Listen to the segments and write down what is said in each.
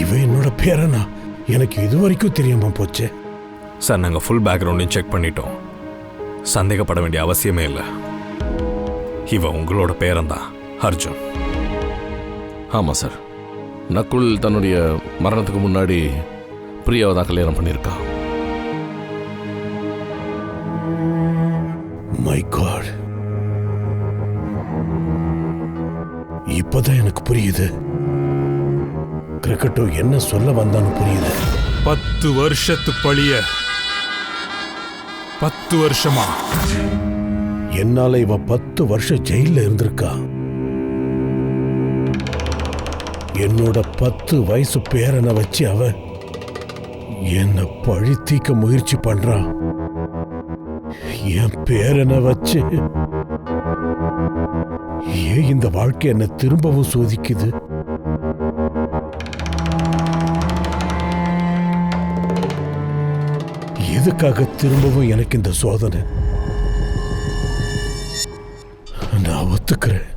இவன் என்னோட பேரனா? எனக்கு இது வரைக்கும் தெரியாம போச்சு. சார், நாங்கள் ஃபுல் பேக்ரவுண்டையும் செக் பண்ணிட்டோம். சந்தேகப்பட வேண்டிய அவசியமே இல்லை. இவன் உங்களோட பேரன்தான், அர்ஜுன். ஆமாம் சார், நக்குல் தன்னுடைய மரணத்துக்கு முன்னாடி பிரியாவை தான் கல்யாணம் பண்ணியிருக்கான். மை காட், இப்பதான் எனக்கு புரியுது. கிரிக்கெட்டோ என்ன சொல்ல வந்தான்னு புரியுது. 10 வருஷத்து பழிய 10 வருஷமா என்னால இவ 10 வருஷம் ஜெயில இருந்திருக்கா. என்னோட 10 வயசு பேரனை வச்சு அவ என்ன பழி தீக்க முயற்சி பண்றான். என் பேரனை வச்சு ஏன் இந்த வாழ்க்கை என்ன திரும்பவும் சோதிக்குது? எதுக்காக திரும்பவும் எனக்கு இந்த சோதனை? நான் ஒத்துக்கிறேன்.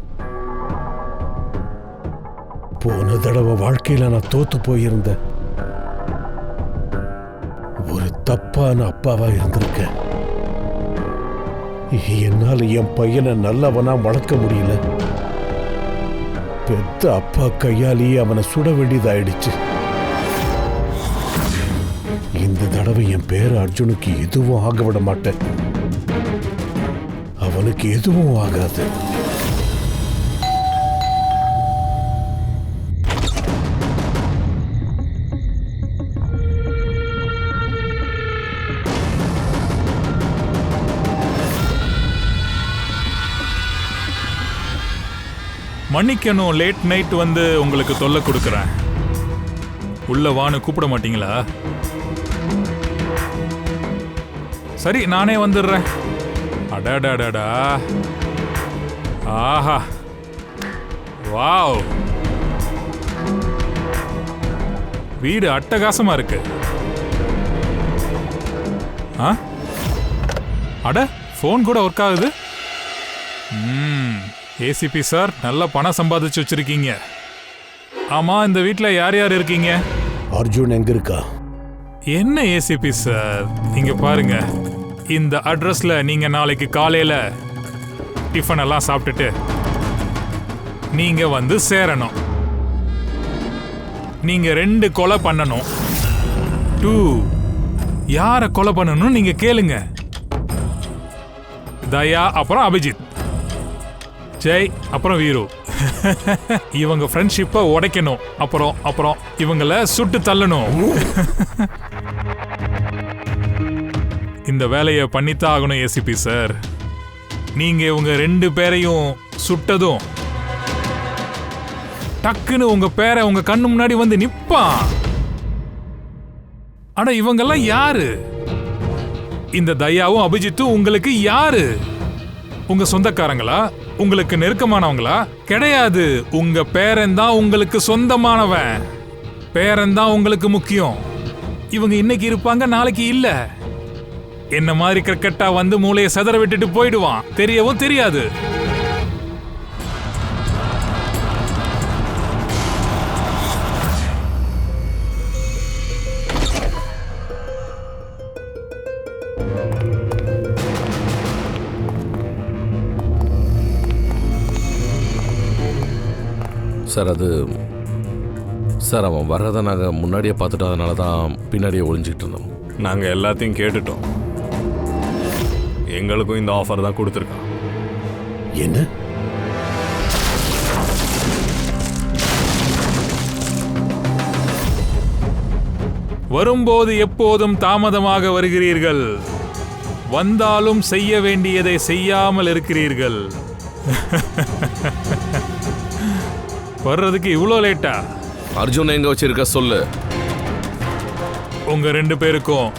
போன தடவை வாழ்க்கையில நான் தோத்து போயிருந்தேன். ஒரு தப்பான அப்பாவா இருந்திருக்கேன். என்னால என் பையனை நல்லவனா வளர்க்க முடியல. பெத்த அப்பா கையாலேயே அவனை சுட வேண்டியதாயிடுச்சு. இந்த தடவை என் பேர் அர்ஜுனுக்கு எதுவும் ஆக விட மாட்டேன். அவனுக்கு எதுவும் ஆகாது. மன்னிக்கணும், லேட் நைட் வந்து உங்களுக்கு தொல்லை கொடுக்குறேன். உள்ள வான்னு கூப்பிட மாட்டீங்களா? சரி, நானே வந்துடுறேன். அடாடாடாடா, ஆஹா, வாவ், வீடு அட்டகாசமா இருக்கு. அட, ஃபோன் கூட ஒர்க் ஆகுது. ஏசிபி சார், நல்ல பணம் சம்பாதிச்சு வச்சிருக்கீங்க. ஆமா, இந்த வீட்டில் யார் யார் இருக்கீங்க? அர்ஜுன் எங்க இருக்கா? என்ன ஏசிபி சார், இங்க பாருங்க. இந்த அட்ரஸ்ல நீங்க நாளைக்கு காலையில டிஃபன் எல்லாம் சாப்பிட்டுட்டு நீங்க வந்து சேரணும். நீங்க 2 கொலை பண்ணணும். 2 யாரை கொலை பண்ணணும் நீங்க கேளுங்க. தயா அப்புறம் அபிஜித், ஜெய் அப்புறம் வீரு. இவங்க ஃப்ரெண்ட்ஷிப்பை உடைக்கணும். அப்புறம் இவங்களை சுட்டு தள்ளணும். இந்த வேலையை பண்ணித்தான் ஆகணும் ஏசிபி சார். நீங்க இவங்க 2 பேரையும் சுட்டதும் டக்குன்னு உங்க பேரை உங்க கண்ணு முன்னாடி வந்து நிப்பான். ஆனா இவங்கெல்லாம் யாரு? இந்த தயாவும் அபிஜித்தும் உங்களுக்கு யாரு? உங்க சொந்தக்காரங்களா? உங்களுக்கு நெருக்கமானவங்களா? கிடையாது. உங்க பேரன் தான் உங்களுக்கு சொந்தமானவன். பேரன் தான் உங்களுக்கு முக்கியம். இவங்க இன்னைக்கு இருப்பாங்க, நாளைக்கு இல்ல. என்ன மாதிரி கிரிக்கெட்டா வந்து மூளையை சதற விட்டுட்டு போயிடுவான். தெரியவும் தெரியாது. சார், அது சார் அவன் வர்றதை நாங்கள் முன்னாடியே பார்த்துட்டோம். அதனால தான் பின்னாடியே ஒளிஞ்சிக்கிட்டு இருந்தோம். நாங்கள் எல்லாத்தையும் கேட்டுட்டோம். எங்களுக்கும் இந்த ஆஃபர் தான் கொடுத்துருக்கான். என்ன? வரும்போது எப்போதும் தாமதமாக வருகிறீர்கள். வந்தாலும் செய்ய வேண்டியதை செய்யாமல் இருக்கிறீர்கள். வர்றதுக்கு இவ்வளோ லேட்டா? அர்ஜுன் எங்க வச்சிருக்க சொல்லு. உங்க 2 பேருக்கும்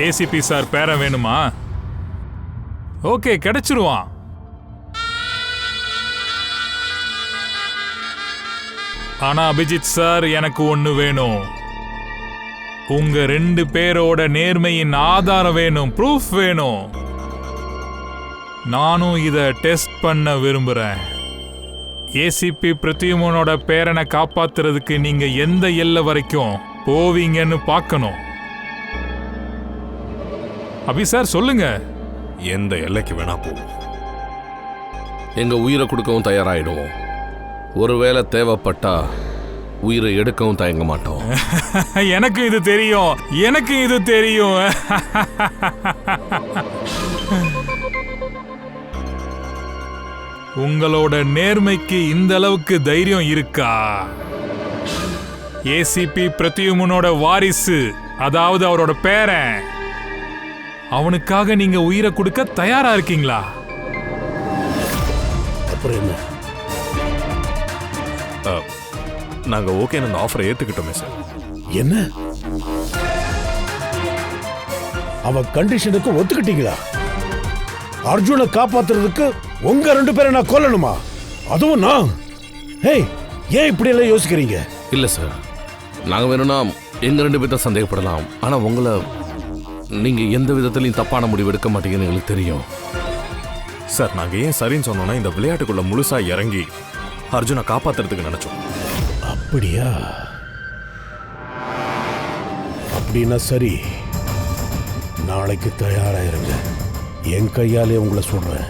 ஏசிபி சார் பேரன் வேணுமா? ஓகே, கிடைச்சிருவான். ஆனா அபிஜித் சார், எனக்கு ஒண்ணு வேணும். உங்க 2 பேரோட நேர்மையின் ஆதாரம் வேணும், ப்ரூஃப் வேணும். நானும் இத டெஸ்ட் பண்ண விரும்புறேன். ஏசிபி பிரத்யுமனோட பேரனை காப்பாத்துறதுக்கு நீங்க எந்த எல்லை வரைக்கும் போவீங்கன்னு பார்க்கணும். அபி சார் சொல்லுங்க. எந்த எல்லைக்கு வேணா போவோம். எங்க உயிரை கொடுக்கவும் தயாராயிடுவோம். ஒருவேளை தேவைப்பட்டா உயிரை எடுக்கவும் தயங்க மாட்டோம். எனக்கு இது தெரியும், எனக்கு இது தெரியும். உங்களோட நேர்மைக்கு இந்த அளவுக்கு தைரியம் இருக்கா? ஏசிபி பிரத்யுமனோட வாரிசு, அதாவது அவரோட பேரன், அவனுக்காக நீங்க உயிரை கொடுக்க தயாரா இருக்கீங்களா? அப்புறம் என்ன? நாங்க ஓகேன்னு அந்த ஆஃபரை ஏத்துக்கிட்டோமே சார். என்ன அவ கண்டிஷனுக்கு ஒத்துக்கிட்டீங்களா? அர்ஜுனை காப்பாத்துறதுக்கு உங்க 2 பேரை நான் கொல்லணுமா? அதுவும் நான்? ஏய், ஏன் இப்படி எல்லாம் யோசிக்கிறீங்க? இல்ல சார், நாங்க வேணும்னா எங்க 2 பேர்த்த சந்தேகப்படலாம். ஆனா உங்களை நீங்க எந்த விதத்திலையும் தப்பான முடிவு எடுக்க மாட்டீங்கன்னு எங்களுக்கு தெரியும் சார். நாங்க ஏன் சரின்னு சொன்னோம்னா இந்த விளையாட்டுக்குள்ள முழுசா இறங்கி அர்ஜுனை காப்பாத்துறதுக்கு நினைச்சோம். அப்படியா? அப்படின்னா சரி, நாளைக்கு தயாராயிருங்க. என் கையாலே உங்களை சொல்றேன்.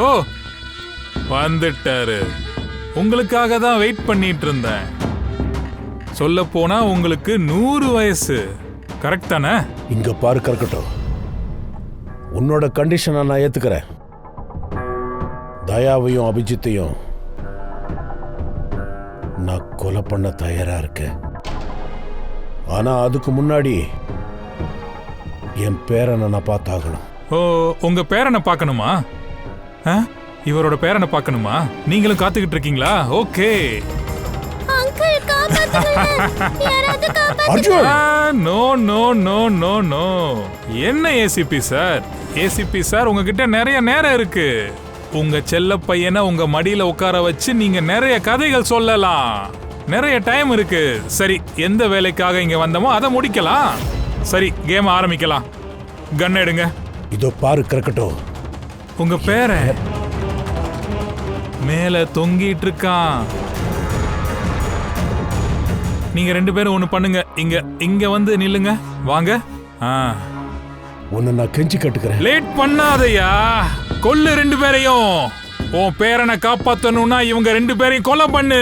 ஓ, வந்துட்டாரு. உங்களுக்காக தான் வெயிட் பண்ணிட்டு இருந்தேன். சொல்ல போனா உங்களுக்கு 100 வயசு. கரெக்ட் தானே? இங்க பாரு கற்கட்டும், உன்னோட கண்டிஷனை நான் ஏத்துக்கிறேன். தயாவையும் அபிஜித்தையும் நான் கொலை பண்ண தயாரா இருக்கேன். ஆனா அதுக்கு முன்னாடி என் பேரனை நான் பார்த்தாகணும். ஓ, உங்க பேரனை பார்க்கணுமா? இவரோட பேரனை பார்க்கணுமா? நீங்களும் காத்துக்கிட்டு இருக்கீங்களா? Okay. No no no no no. என்ன ஏசிபி சார், ஏசிபி சார் உங்ககிட்ட நிறைய நேரம் இருக்கு. உங்க செல்ல பையனை உங்க மடியில உட்கார வச்சு நீங்க நிறைய கதைகள் சொல்லலாம். நிறைய டைம் இருக்கு. சரி, எந்த வேலைக்காக இங்க வந்தோமோ அதை முடிக்கலாம். சரி, கேம் ஆரம்பிக்கலாம். கன் எடுங்க. இதோ பாரு கற்கட்டும், உங்க பேரன் மேல தொங்கிட்டு இருக்கான். நீங்க 2 பேரும் ஒண்ணு பண்ணுங்க. இங்க வந்து நில்லுங்க. வாங்க. உன்னை நான் கெஞ்சி கட்டுக்கிறேன். லேட் பண்ணாதயா. கொல்லு 2 பேரையும். உன் பேரனை காப்பாத்தணும்னா இவங்க 2 பேரையும் கொலை பண்ணு.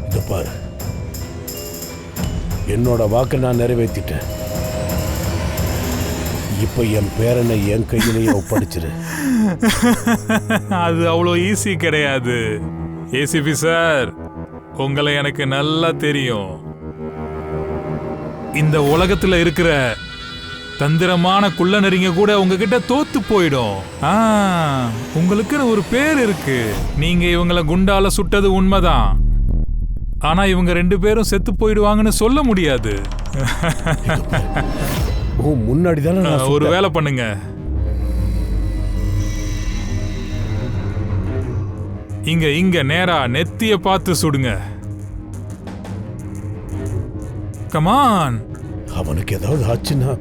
இத பாரு, என்னோட வாக்கை நான் நிறைவேற்றிட்டேன். இப்ப என் பேரனை என் கையிலேயே ஒப்படைச்சிரு. அது அவ்வளோ ஈஸி கிடையாது ஏசிபி சார். உங்களை எனக்கு நல்லா தெரியும். இந்த உலகத்துல இருக்கிற தந்திரமான குள்ளநரிங்க கூட உங்ககிட்ட தோத்து போயிடும். உங்களுக்குன்னு ஒரு பேர் இருக்கு. நீங்க இவங்களை குண்டால சுட்டது உண்மைதான். ஆனா இவங்க 2 பேரும் செத்து போயிடுவாங்கன்னு சொல்ல முடியாது. முன்னாடி தானே ஒரு வேலை பண்ணுங்க. இங்க நேரா நெத்திய பார்த்து சுடுங்க. கமான். அவனுக்கு ஏதாவது ஆச்சுன்னா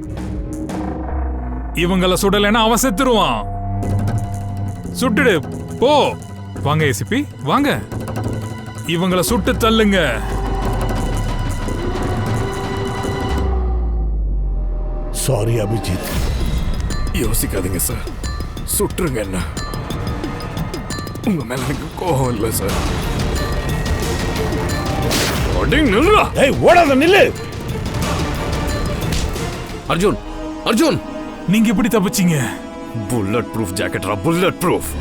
இவங்கள சுடலைன்னா அவன் செத்துருவான். சுட்டுடு போ. வாங்க ஏசிபி, வாங்க. இவங்கள சுட்டு தள்ளுங்க. சாரி அபிஜித். யோசிக்காதீங்க சார், சுட்டுருங்க. என்ன உங்க மேல எனக்கு கோபம் இல்லை சார். ஓடாத, நில்லு. அர்ஜுன், அர்ஜுன், நீங்க எப்படி தப்பிச்சீங்க? புல்லட் ப்ரூஃப் ஜாக்கெட்ரா, புல்லட் ப்ரூஃப்.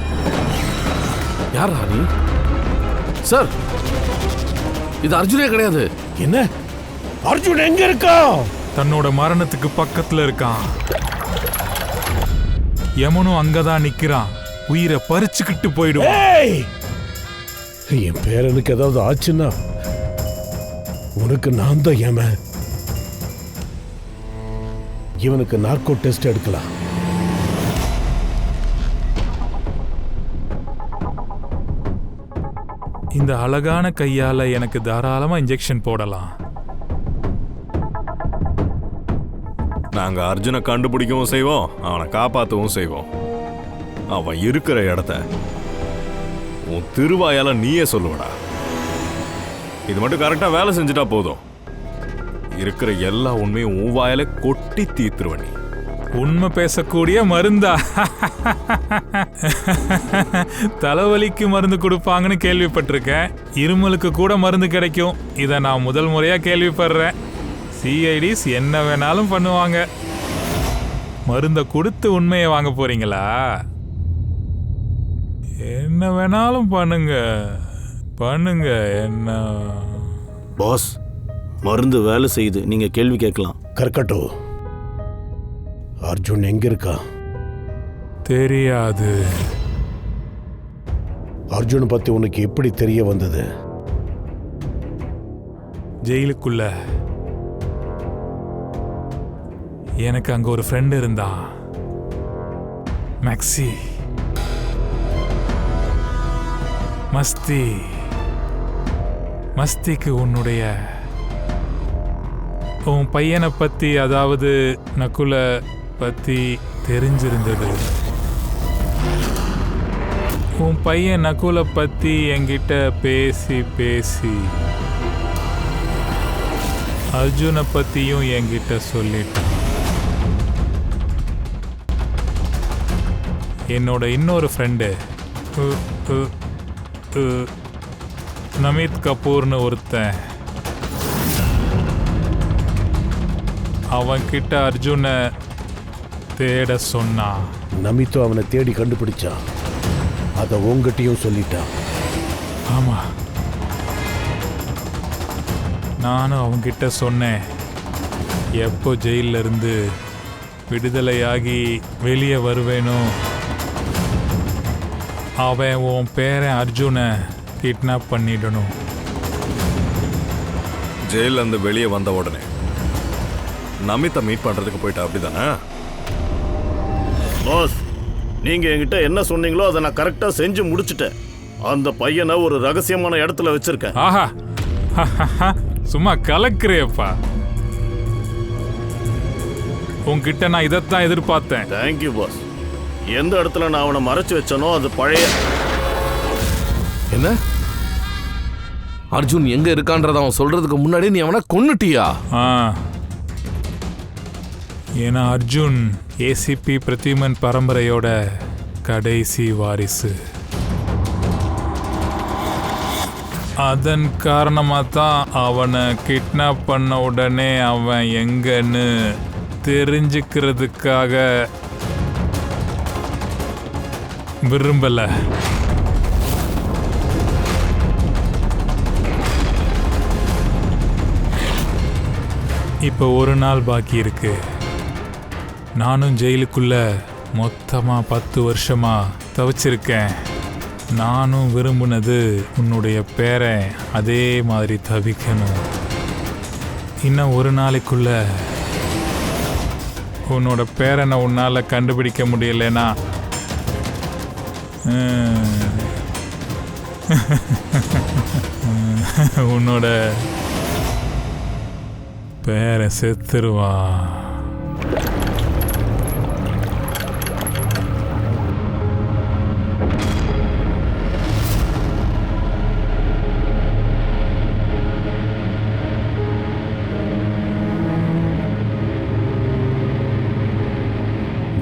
யார் ராணி? சார், இது அர்ஜுனே கிடையாது. என்ன? அர்ஜுன் எங்க இருக்கான்? தன்னோட மரணத்துக்கு பக்கத்துல இருக்கான். யமனும் அங்கதான் நிக்கிறான். உயிரை பறிச்சுக்கிட்டு போயிடும். என் பேரனுக்கு ஏதாவது ஆச்சுன்னா உனக்கு நான் தான் ஏம. இவனுக்கு நார்கோ டெஸ்ட் எடுக்கலாம். இந்த அழகான கையால எனக்கு தாராளமா இன்ஜெக்ஷன் போடலாம். நாங்க அர்ஜுனை கண்டுபிடிக்கவும் செய்வோம், அவனை காப்பாற்றவும் செய்வோம். அவன் இருக்கிற இடத்த உன் திருவாயால நீயே சொல்லுவடா. இது மட்டும் கரெக்டா வேலை செஞ்சுட்டா போதும். இருக்கிற எல்லா உண்மையும் உன் வாயால கொட்டி தீர்த்துருவ நீ. உண்மை பேசக்கூடிய மருந்தா? தலைவலிக்கு மருந்து கொடுப்பாங்கன்னு கேள்விப்பட்டிருக்கேன். இருமலுக்கு கூட மருந்து கிடைக்கும். இதை நான் முதல் முறையா கேள்விப்படுறேன். சிஐடிஸ் என்ன வேணாலும் பண்ணுவாங்க. மருந்தை கொடுத்து உண்மையை வாங்க போறீங்களா? என்ன வேணாலும் பண்ணுங்க பண்ணுங்க. என்ன பாஸ், மருந்து வேலை செய்யுது, நீங்க கேள்வி கேட்கலாம். கற்கட்டோ, அர்ஜுன் எங்க இருக்கா? தெரியாது. அர்ஜுன் பத்தி உனக்கு எப்படி தெரிய வந்தது? ஜெயிலுக்குள்ள எனக்கு அங்க ஒரு ஃப்ரெண்ட் இருந்தான், மேக்ஸி. மஸ்திக்கு உன் பையனை பத்தி, அதாவது நகுல பத்தி தெரிஞ்சிருந்தது. உன் பையன் நகுல பத்தி என்கிட்ட பேசி அர்ஜுனை பத்தியும் என்கிட்ட சொல்லிட்டான். என்னோட இன்னொரு ஃப்ரெண்டு நமித் கபூர்னு ஒருத்தன், அவன் கிட்ட அர்ஜுனை தேட சொன்னான். நமித்தோ அவனை தேடி கண்டுபிடிச்சான். அதை உங்ககிட்டயும் சொல்லிட்டான். ஆமா, நானும் அவன்கிட்ட சொன்னேன். எப்போ ஜெயில இருந்து விடுதலையாகி வெளியே வருவேனோ அவன் உன் பேரன் அர்ஜுனை கிட்னாப் பண்ணிடணும். ஜெயில இருந்து வெளியே வந்த உடனே நமித்தை மீட் பண்றதுக்கு போயிட்டா, அப்படிதானே? பாஸ், நீங்க என்கிட்ட என்ன சொன்னீங்களோ அதை நான் கரெக்டா செஞ்சு முடிச்சிட்டேன். அந்த பையனை ஒரு ரகசியமான இடத்துல வச்சிருக்கேன். ஆஹா, சும்மா கலக்குறியப்பா. உன்கிட்ட நான் இதைத்தான் எதிர்பார்த்தேன். Thank you boss. எந்த இடத்துல நான் அவனை மறைச்சு வச்சனோ அது பழைய. என்ன அர்ஜுன் எங்க இருக்கான்றத அவன் சொல்றதுக்கு முன்னாடி நீ அவனை கொன்னுட்டியா? ஏன்னா அர்ஜுன் ஏசிபி பிரத்யுமன் பரம்பரையோட கடைசி வாரிசு. அதன் காரணமாக தான் அவனை கிட்னாப் பண்ண உடனே அவன் எங்கன்னு தெரிஞ்சுக்கிறதுக்காக விரும்பல. இப்போ ஒரு நாள் பாக்கி இருக்கு. நானும் ஜெயிலுக்குள்ள மொத்தமா 10 வருஷமா தவிச்சிருக்கேன். நானும் விரும்புனது உன்னுடைய பேரை அதே மாதிரி தவிக்கணும். இன்னும் ஒரு நாளைக்குள்ள உன்னோட பேரனை உன்னால கண்டுபிடிக்க முடியலனா உன்னோட பேரை செத்துருவான்.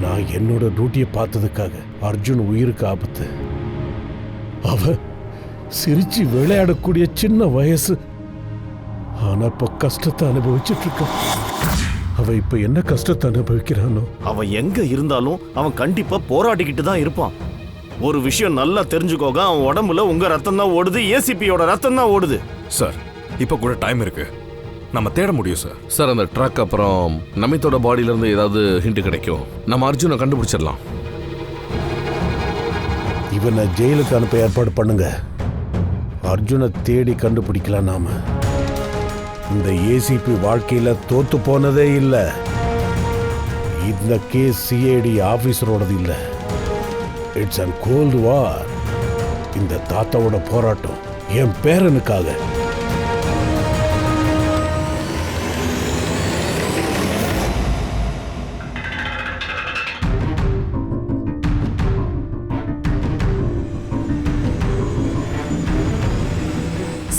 நான் என்னோட டியூட்டியை பார்த்ததுக்காக அர்ஜுன் உயிருக்கு ஆபத்து. அவ சிரிச்சு விளையாடக்கூடிய சின்ன வயசு, ஆனா இப்ப கஷ்டத்தை அனுபவிச்சுட்டு இருக்க. அவ இப்ப என்ன கஷ்டத்தை அனுபவிக்கிறானோ. அவன் எங்க இருந்தாலும் அவன் கண்டிப்பா போராடிக்கிட்டு தான் இருப்பான். ஒரு விஷயம் நல்லா தெரிஞ்சுக்கோங்க, அவன் உடம்புல உங்க ரத்தம் தான் ஓடுது, ஏசிபியோட ரத்தம் தான் ஓடுது. சார், இப்ப கூட டைம் இருக்கு, நம்ம தேட முடியும் சார். சார், அந்த ட்ரக் அப்புறம் நமித்தோட பாடியில இருந்து ஏதாவது ஹிண்ட் கிடைக்கும். நம்ம அர்ஜுனை அர்ஜுனை தேடி கண்டுபிடிக்கலாம் நாம. இந்த ஏசிபி வாழ்க்கையில தோத்து போனதே இல்லை. இந்த கேஸ் சிஐடி ஆபீசரோடது இல்லை. It's an cold war. இந்த தாத்தாவோட போராட்டம் என் பேரனுக்காக.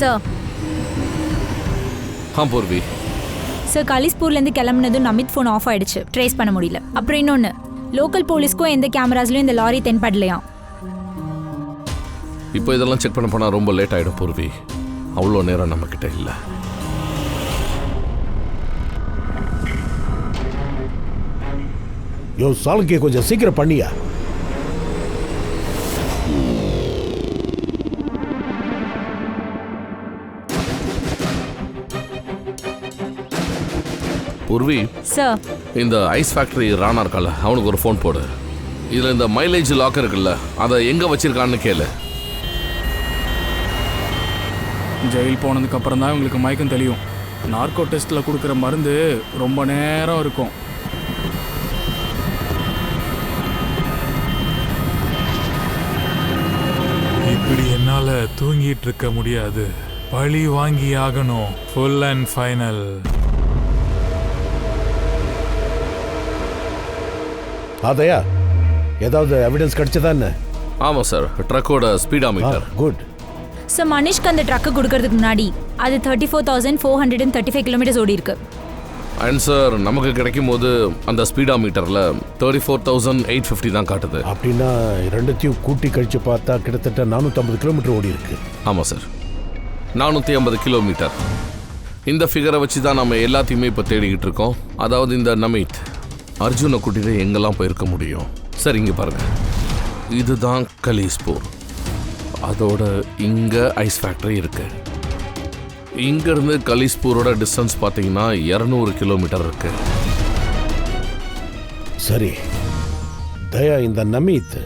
சார் பூர்வி, சார் கலிஸ்பூர்லேருந்து கிளம்புனதும் நமித் ஃபோன் ஆஃப் ஆயிடுச்சு, ட்ரேஸ் பண்ண முடியல. அப்புறம் இன்னொன்று, லோக்கல் போலீஸ்க்கும் எந்த கேமராஸ்லையும் இந்த லாரி தென்படலையாம். இப்போ இதெல்லாம் செக் பண்ண போனால் ரொம்ப லேட் ஆகிடும் பூர்வி. அவ்வளோ நேரம் நம்மக்கிட்ட இல்லை. யோ சாலுக்கே, கொஞ்சம் சீக்கிரம் பண்ணியா. பூர்வி, சார் இந்த ஐஸ் ஃபேக்டரி ராணா இருக்கால, அவனுக்கு ஒரு ஃபோன் போடு. இதில் இந்த மைலேஜ் லாக்கர் இருக்குல்ல, அதை எங்கே வச்சிருக்கான்னு கேளு. ஜெயில் போனதுக்கு அப்புறம் தான் இவங்களுக்கு மயக்கம் தெளியும். நார்கோ டெஸ்ட்டில் கொடுக்குற மருந்து ரொம்ப நேரம் இருக்கும். இப்படி என்னால தூங்கிட்டு இருக்க முடியாது. பழி வாங்கி ஆகணும். Full and final. அதையா ஏதாவது எவிடன்ஸ் கிடைச்சதா என்ன? ஆமாம் சார், ட்ரக்கோட ஸ்பீடாமீட்டர். குட். சார் மனிஷ்க்கு அந்த ட்ரக்கு கொடுக்கறதுக்கு முன்னாடி அது 34,435 கிலோமீட்டர்ஸ் ஓடி இருக்கு. அண்ட் சார், நமக்கு கிடைக்கும் போது அந்த ஸ்பீடாமீட்டரில் 34,850 தான் காட்டுது. அப்படின்னா ரெண்டுத்தையும் கூட்டி கழிச்சு பார்த்தா கிட்டத்தட்ட 450 கிலோமீட்டர் ஓடி இருக்கு. ஆமாம் சார், 450 கிலோமீட்டர். இந்த ஃபிகரை வச்சு தான் நம்ம எல்லாத்தையுமே இப்போ தேடிக்கிட்டு இருக்கோம். அதாவது இந்த நமித் அர்ஜுனை கூட்டிட்டு எங்கெல்லாம் போயிருக்க முடியும். சார் இங்கே பாருங்க, இதுதான் கலிஸ்பூர். அதோட இங்கே ஐஸ் ஃபேக்டரி இருக்கு. இங்கேருந்து கலிஸ்பூரோட டிஸ்டன்ஸ் பார்த்தீங்கன்னா 200 கிலோமீட்டர் இருக்கு. சரி தயா, இந்த நமித்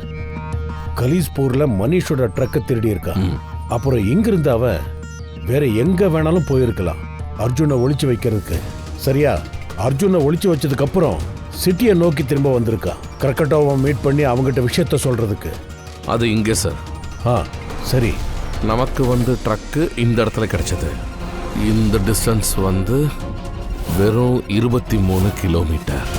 கலிஸ்பூர்ல மனிஷோட ட்ரக்கை திருடி இருக்கான். அப்புறம் இங்கிருந்து அவன் வேற எங்க வேணாலும் போயிருக்கலாம் அர்ஜுனை ஒளிச்சு வைக்கிறதுக்கு. சரியா? அர்ஜுனை ஒளிச்சு வச்சதுக்கு அப்புறம் சிட்டியை நோக்கி திரும்ப வந்திருக்கான் கிரக்கட்டோவை மீட் பண்ணி அவங்ககிட்ட விஷயத்த சொல்றதுக்கு. அது இங்கே சார். சரி, நமக்கு ட்ரக்கு இந்த இடத்துல கிடைச்சது. இந்த டிஸ்டன்ஸ் வெறும் 23 கிலோமீட்டர்.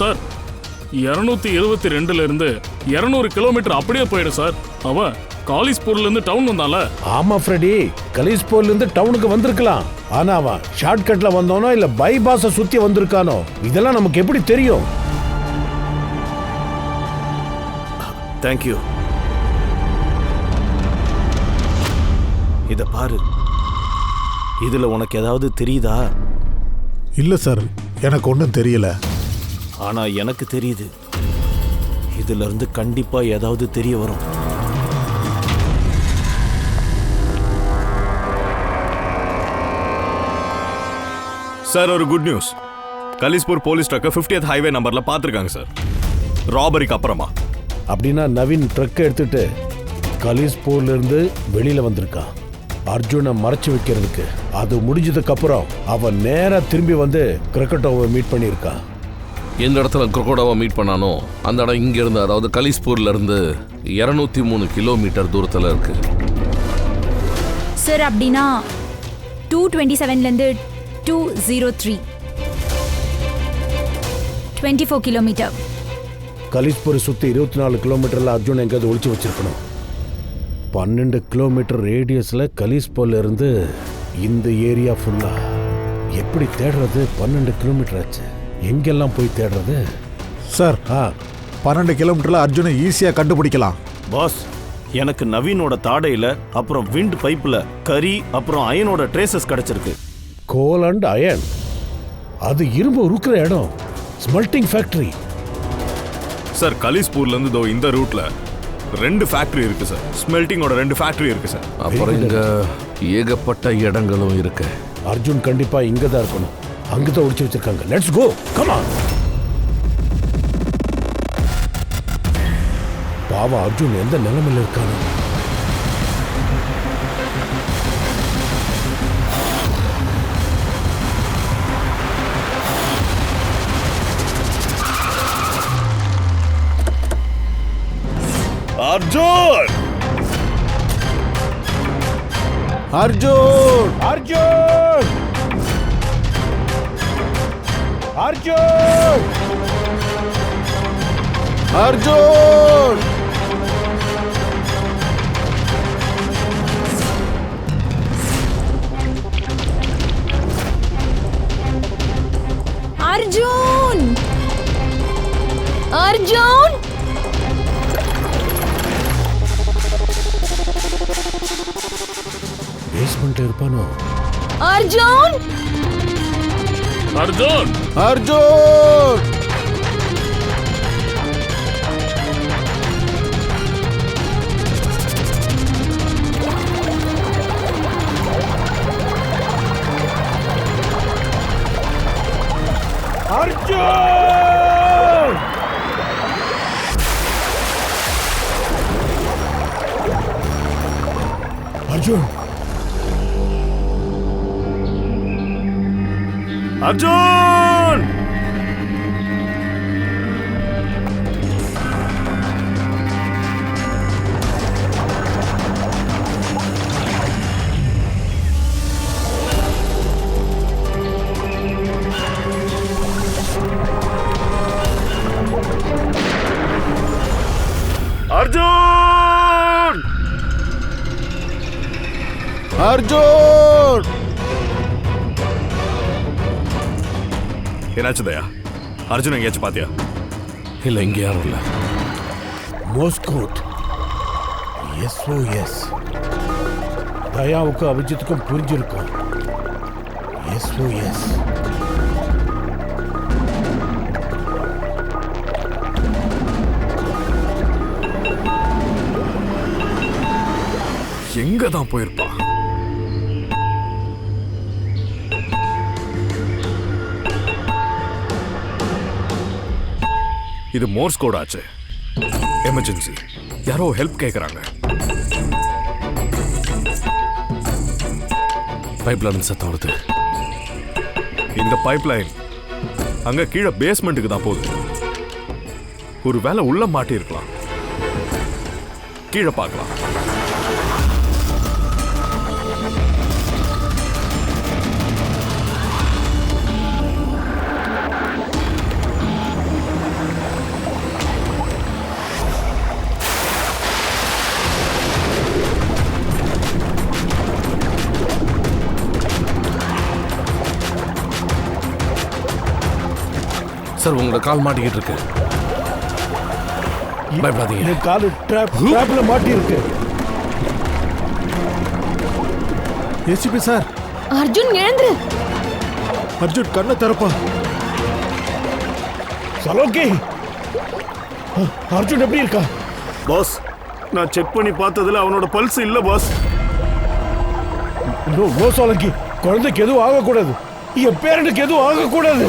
சார் 272லேருந்து 200 கிலோமீட்டர் அப்படியே போயிடும் சார். அவன் காலிஸ்பூர்லேருந்து டவுன் வந்தால. ஆமா ஃப்ரெடி, கலிஸ்பூர்ல இருந்து டவுனுக்கு வந்திருக்கலாம். ஆனா அவன் ஷார்ட்கட்ல வந்தானோ இல்ல பைபாஸ சுத்தி வந்திருக்கானோ இதெல்லாம் நமக்கு எப்படி தெரியும்? தேங்க்யூ. இத பாரு, இதுல உனக்கு ஏதாவது தெரியுதா? இல்ல சார், எனக்கு ஒன்றும் தெரியல. ஆனா எனக்கு தெரியுது. இதுல இருந்து கண்டிப்பா ஏதாவது தெரிய வரும். சார், ஒரு குட் நியூஸ். கலிஸ்பூர் போலீஸ் ட்ரக்கை 50th ஹைவே நம்பர்ல பார்த்துருக்காங்க சார், ராபரிக்கு அப்புறமா. அப்படின்னா நவீன் ட்ரக்கை எடுத்துட்டு கலிஸ்பூர்ல இருந்து வெளியில வந்திருக்கான் அர்ஜுனை மறைச்சு வைக்கிறதுக்கு. அது முடிஞ்சதுக்கு அப்புறம் அவன் நேரா திரும்பி வந்து கிரக்கட்டோவை மீட் பண்ணியிருக்கான். எந்த இடத்துல குரோக்கோடாவை மீட் பண்ணானோ அந்த இடம் இங்கேருந்து, அதாவது கலிஸ்பூர்ல இருந்து 203 கிலோமீட்டர் தூரத்தில் இருக்கு. சார் அப்படின்னா 227லேருந்து 203 24 கிலோமீட்டர். கலிஸ்பூரை சுற்றி 24 கிலோமீட்டரில் அர்ஜுன் எங்கேயாவது ஒழிச்சு வச்சிருக்கணும். 12 கிலோமீட்டர் ரேடியஸில் கலிஸ்பூர்ல இருந்து இந்த ஏரியா ஃபுல்லா எப்படி தேடுறது? 12 கிலோமீட்டர் ஆச்சு. எங்கெல்லாம் போய் தேடுறது? சார் 12 கிலோமீட்டரில் அர்ஜுனை ஈஸியாக கண்டுபிடிக்கலாம். பாஸ், எனக்கு நவீனோட தாடையில அப்புறம் விண்ட் பைப்ல கரி அப்புறம் அயனோட ட்ரேசஸ் கிடைச்சிருக்கு. கோல் அண்ட் அயன், அது இரும்பு உருக்குற இடம், ஸ்மெல்டிங் ஃபேக்டரி. சார், கலிஸ்பூர்ல இருந்து இந்த ரூட்ல 2 ஃபேக்டரி இருக்கு சார். ஸ்மெல்டிங்கோட 2 ஃபேக்டரி இருக்கு சார். அப்புறம் இங்க ஏகப்பட்ட இடங்களும் இருக்கு. அர்ஜுன் கண்டிப்பா இங்க தான் இருக்கணும். அங்கதான் ஒளிச்சு வச்சிருக்காங்க. Let's go, come on. பாவம் அர்ஜுன் எந்த நிலைமையில இருக்கானோ. அர்ஜுன் அர்ஜுன் அர்ஜுன் அர்ஜுன் அர்ஜுன் அர்ஜுன் அர்ஜுன் பேஸ்மெண்ட்ல இருப்பானோ? அர்ஜுன் அர்ஜுன் அர்ஜுன் அர்ஜுன் அர்ஜுன் அர்ஜுன் அர்ஜுன் அர்ஜுன் என்னாச்சு தயா? அர்ஜுன் எங்கேயாச்சும் பாத்தியா? இல்லை, இங்கே யாரும் இல்லை. மோஸ்கோட் SOS. தயாவுக்கும் அபிஜித்துக்கும் புரிஞ்சிருக்கும். SOS. எங்க தான் போயிருப்பா? இது மோர்ஸ் கோட் ஆச்சு. எமர்ஜென்சி, யாரோ ஹெல்ப் கேக்குறாங்க. பைப்லைன் சத்தம் வருது. இந்த பைப்லைன் அங்க கீழே பேஸ்மெண்ட்டுக்கு தான் போகுது. ஒரு வேலை உள்ள மாட்டி இருக்கலாம். கீழே பார்க்கலாம். சார், உங்களோட கால் மாட்டிக்கிட்டு இருக்கு. பயப்படாதீங்க. என் காலு ட்ராப்ல மாட்டி இருக்கு. ஏசிபி சார், அர்ஜுன் எழுந்துரு. அர்ஜுன் கண்ணை திறப்பா. சலோகி, அர்ஜுன் எப்படி இருக்கா? பாஸ், நான் செக் பண்ணி பார்த்ததுல அவனோட பல்ஸ் இல்ல பாஸ். நோ சலோகி, குழந்தைக்கு எதுவும் ஆகக்கூடாது. என் பேரனுக்கு எதுவும் ஆகக்கூடாது.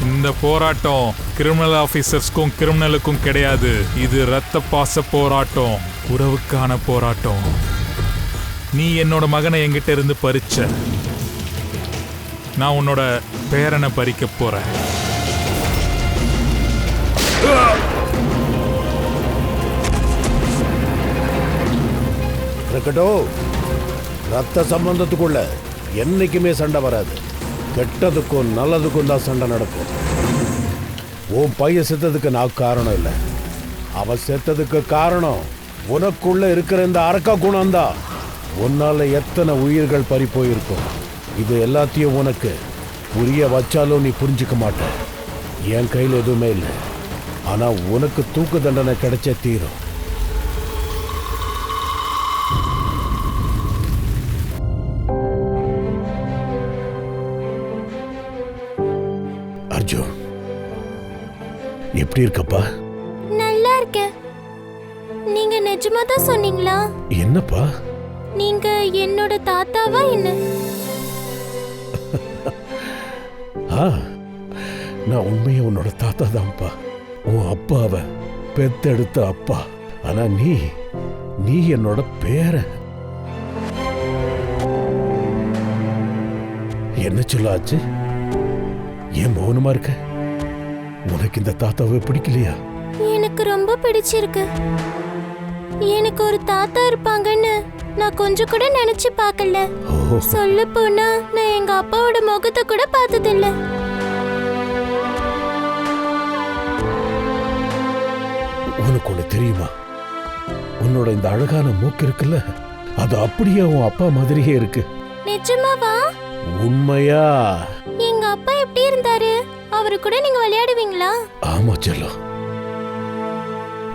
இந்த போராட்டம் கிரிமினல் ஆபீசர்ஸ்க்கும் கிரிமினலுக்கும் கிடையாது. இது ரத்த பாச போராட்டம், உறவுக்கான போராட்டம். நீ என்னோட மகனை என்கிட்ட இருந்து பறிச்ச. நான் உன்னோட பேரனை பறிக்க போறேன். இருக்கட்டும், ரத்த சம்பந்தத்துக்குள்ள என்னைக்குமே சண்டை வராது. கெட்டதுக்கும் நல்லதுக்கும் தான் சண்டை நடக்கும். உன் பையன் செத்ததுக்கு நான் காரணம் இல்லை. அவன் செத்ததுக்கு காரணம் உனக்குள்ள இருக்கிற இந்த அரக்க குணம்தான். உன்னால எத்தனை உயிர்கள் பறி போயிருக்கும். இது எல்லாத்தையும் உனக்கு புரிய வச்சாலும் நீ புரிஞ்சுக்க மாட்ட. என் கையில் எதுவுமே இல்லை. ஆனா உனக்கு தூக்கு தண்டனை கிடைச்சே தீரும். அர்ஜுன், எப்படி இருக்கப்பா? நல்லா இருக்கேன். நீங்க நிஜமா தான் சொன்னீங்களா? என்னப்பா? நீங்க என்னோட தாத்தாவா என்ன? நான் உண்மையா உன்னோட தாத்தா தான்ப்பா. உன் அப்பாவை பெத்தெடுத்த அப்பா. ஆனா நீ என்னோட பேரன். என்ன சொல்ல ஆச்சு? ஏன் மௌனமா இருக்க? உனக்கு இந்த தாத்தாவை பிடிக்கலையா? எனக்கு ரொம்ப பிடிச்சிருக்கு. எனக்கு ஒரு தாத்தா இருப்பாங்கன்னு நான் கொஞ்சம் கூட நினைச்சு பார்க்கல. சொல்ல போனா நான் எங்க அப்பாவோட முகத்தை கூட பார்த்ததில்ல. உனக்கு ஒண்ணு தெரியுமா? உன்னோட இந்த அழகான மூக்கு இருக்குல்ல, அது அப்படியே உன் அப்பா மாதிரியே இருக்கு. நிஜமாவா? உண்மையா? எங்க அப்பா எப்படி இருந்தாரு? அவரு கூட நீங்க விளையாடுவீங்களா? ஆமா செல்லம்,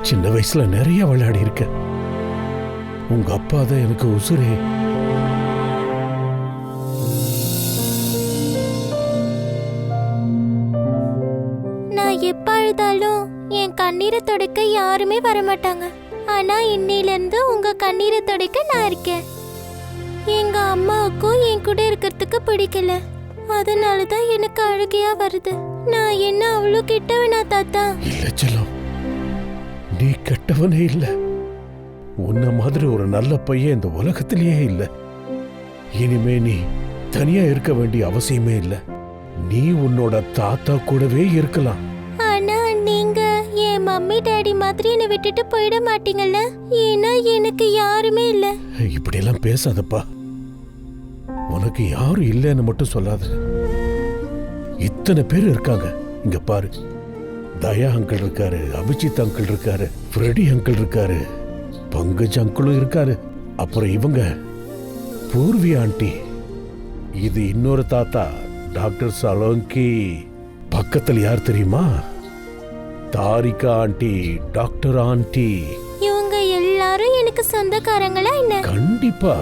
சின்ன வயசுல நிறைய விளையாடி இருக்க. உங்க அப்பா தான் எனக்கு உசுரே. நான் எப்ப அழுதாலும் என் கண்ணீரை துடைக்க யாருமே வரமாட்டாங்க. ஆனா இன்னையில இருந்து உங்க கண்ணீரை துடைக்க நான் இருக்கேன். எங்க அம்மாவுக்கும் என் கூட இருக்கிறதுக்கு பிடிக்கல. அதனாலதான் எனக்கு அழுகையா வருது. நான் என்ன அவ்வளவு கெட்டவனா தாத்தா? இல்ல செல்லம், நீ கெட்டவனே இல்ல. உன்ன மாதிரி ஒரு நல்ல பையன் இந்த உலகத்திலேயே இல்ல. இனிமே நீ தனியா இருக்க வேண்டிய அவசியமே இல்ல. நீ உன்னோட தாத்தா கூடவே இருக்கலாம். ஆனா நீங்க என் மம்மி டாடி மாதிரி என்னை விட்டுட்டு போயிட மாட்டீங்கல்ல? ஏன்னா எனக்கு யாருமே இல்ல. இப்படி எல்லாம் பேசாதப்பா. உனக்கு யாரும் இல்லைன்னு மட்டும் சொல்லாத. இத்தனை பேர் இருக்காங்க. இங்க பாரு, தயா அங்கிள் இருக்காரு, அபிஜித் அங்கிள் இருக்காரு, ஃப்ரெடி அங்கிள் இருக்காரு, பங்கஜ் அங்கிளும் இருக்காரு. அப்புறம் இவங்க பூர்வி ஆண்டி. இது இன்னொரு தாத்தா, டாக்டர் சலோங்கி. பக்கத்தில் யார் தெரியுமா? Tharika aunty, doctor aunty. இவங்க எல்லாரும் எனக்கு சொந்தக்காரங்களா என்ன? கண்டிப்பா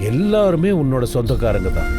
எல்லாருமே உன்னோட சொந்தக்காரங்க தான்.